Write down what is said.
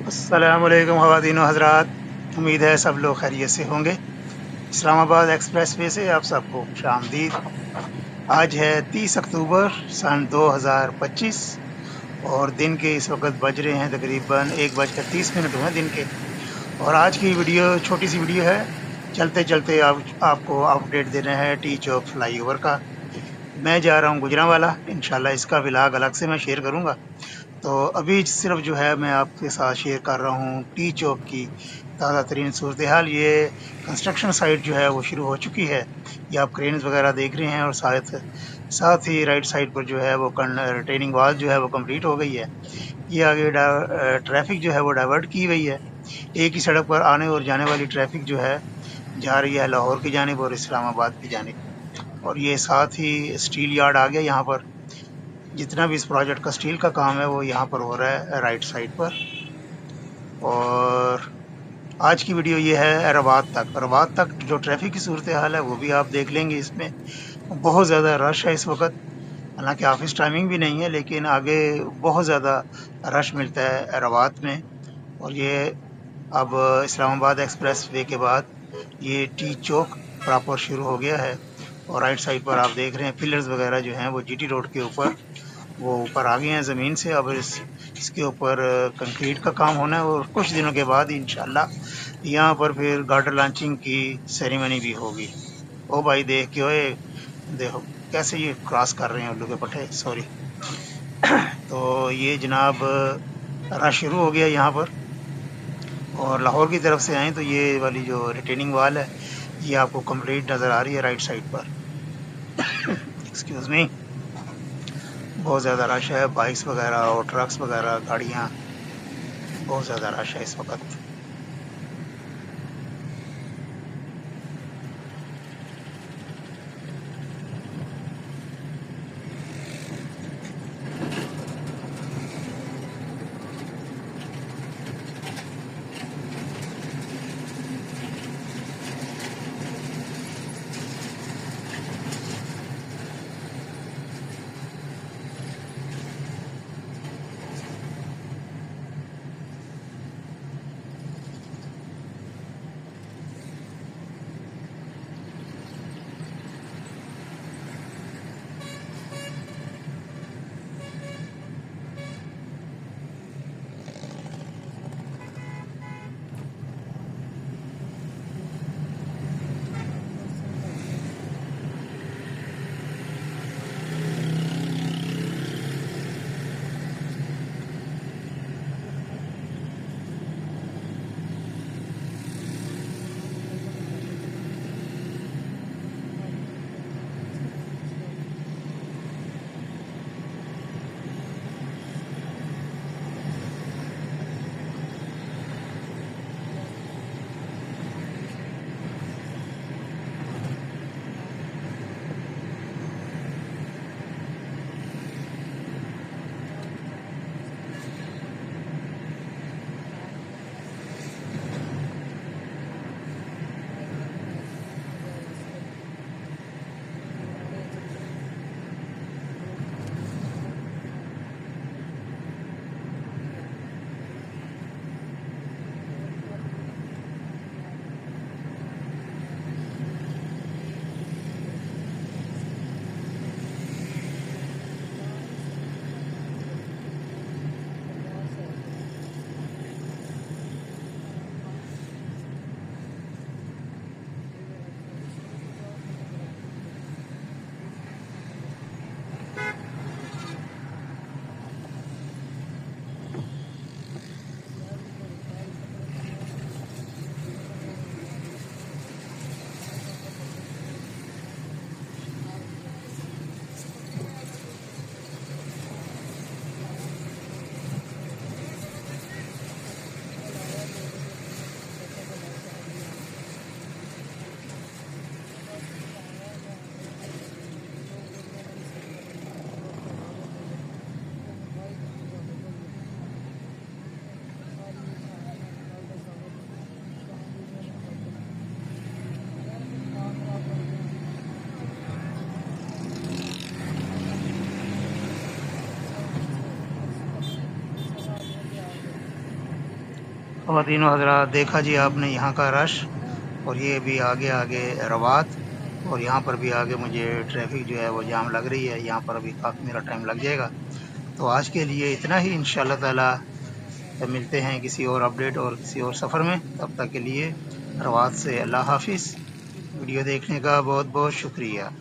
अस्सलामुअलैकुम ख़वातीन व हज़रात, उम्मीद है सब लोग खैरियत से होंगे। इस्लामाबाद एक्सप्रेसवे से आप सबको खुशामदीद। आज है 30 अक्टूबर सन 2025 और दिन के इस वक्त बज रहे हैं तकरीबन 1:30 हुए दिन के। और आज की वीडियो छोटी सी वीडियो है, चलते चलते आपको अपडेट दे रहे हैं टी चौक फ्लाई ओवर का। मैं जा रहा हूँ गुजरांवाला, इंशाल्लाह इसका व्लॉग अलग से मैं शेयर करूँगा। तो अभी सिर्फ जो है मैं आपके साथ शेयर कर रहा हूँ टी चौक की ताज़ा तरीन सूरत हाल। ये कंस्ट्रक्शन साइट जो है वो शुरू हो चुकी है, ये आप क्रेन्स वगैरह देख रहे हैं। और साथ साथ ही राइट साइड पर जो है वो रिटेनिंग वाल जो है वो कंप्लीट हो गई है। ये आगे ट्रैफिक जो है वो डाइवर्ट की गई है। एक ही सड़क पर आने और जाने वाली ट्रैफिक जो है जा रही है लाहौर की जानिब और इस्लामाबाद की जानिब। और ये साथ ही स्टील यार्ड आ गया यहाँ पर। जितना भी इस प्रोजेक्ट का स्टील का काम है वो यहाँ पर हो रहा है राइट साइड पर। और आज की वीडियो ये है रबात तक जो ट्रैफिक की सूरत हाल है वो भी आप देख लेंगे। इसमें बहुत ज़्यादा रश है इस वक्त, हालांकि ऑफिस टाइमिंग भी नहीं है, लेकिन आगे बहुत ज़्यादा रश मिलता है रबात में। और ये अब इस्लामाबाद एक्सप्रेस वे के बाद ये टी चौक प्रॉपर शुरू हो गया है। और राइट साइड पर आप देख रहे हैं पिलर्स वगैरह जो हैं वो जीटी रोड के ऊपर वो ऊपर आ गए हैं ज़मीन से। अब इसके ऊपर कंक्रीट का काम होना है और कुछ दिनों के बाद इंशाल्लाह यहाँ पर फिर गार्डर लॉन्चिंग की सेरेमनी भी होगी। ओ भाई देख के ओए, देखो कैसे ये क्रॉस कर रहे हैं उल्लू के पट्टे, सॉरी। तो ये जनाब रश शुरू हो गया यहाँ पर। और लाहौर की तरफ से आए तो ये वाली जो रिटेनिंग वाल है ये आपको कंप्लीट नज़र आ रही है राइट साइड पर। एक्सक्यूज़ मी, बहुत ज़्यादा रश है, बाइक्स वगैरह और ट्रक्स वगैरह गाड़ियाँ, बहुत ज़्यादा रश है इस वक्त। ख़वातीनो हज़रात, देखा जी आपने यहाँ का रश, और ये भी आगे आगे रवात, और यहाँ पर भी आगे मुझे ट्रैफिक जो है वो जाम लग रही है। यहाँ पर अभी काफ़ी मेरा टाइम लग जाएगा। तो आज के लिए इतना ही, इंशाअल्लाह ताला मिलते हैं किसी और अपडेट और किसी और सफ़र में। तब तक के लिए रवात से अल्लाह हाफिज़। वीडियो देखने का बहुत बहुत शुक्रिया।